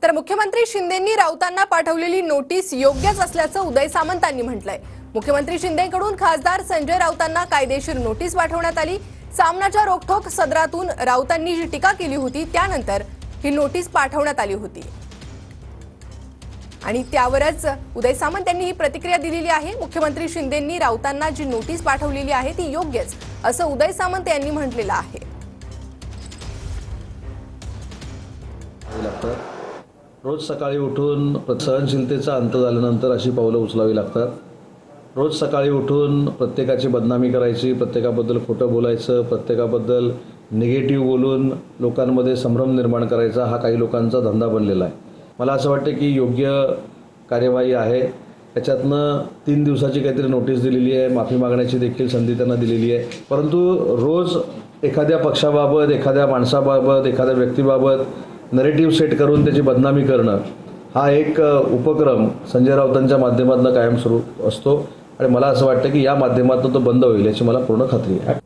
तर मुख्यमंत्री शिंदेंनी राऊतांना पाठवलेली नोटीस योग्यच असल्याचं उदय सामंतांनी म्हटलंय। मुख्यमंत्री शिंदेंकडून खासदार संजय राऊतांना कायदेशीर नोटीस पाठवण्यात आली। सामनाच्या रोखठोक सदरातून राऊतांनी जी टीका केली होती त्यानंतर ही नोटीस पाठवण्यात आली होती आणि त्यावरच उदय सामंत यांनी ही प्रतिक्रिया दिलेली आहे। मुख्यमंत्री शिंदेंनी राऊतांना जी नोटीस पाठवलेली आहे ती योग्यच असं उदय सामंत यांनी म्हटलेलं आहे। रोज सकाळी उठून सहनशीलतेचा अंत झाल्यानंतर अशी पावलं उचलावी लागतात। रोज सकाळी उठून प्रत्येकाची बदनामी करायची, प्रत्येकाबद्दल खोटं बोलायचं, प्रत्येकाबद्दल निगेटिव्ह बोलून लोकांमध्ये संभ्रम निर्माण करायचा हा काही लोकांचा धंदा बनलेला आहे। मला असं वाटतं की योग्य कार्यवाही आहे। त्याच्यातनं 3 दिवसाची काहीतरी नोटीस दिलेली आहे, माफी मागण्याची देखील संधी त्यांना दिलेली आहे। परंतु रोज एखाद्या पक्षाबाबत, एखाद्या माणसाबाबत, एखाद्या व्यक्तीबाबत नरेटिव्ह सेट करून त्याची बदनामी करणं हा एक उपक्रम संजय राऊतांच्या माध्यमातून कायम सुरू असतो आणि मला असं वाटतं की या माध्यमातून तो बंद होईल याची मला पूर्ण खात्री आहे।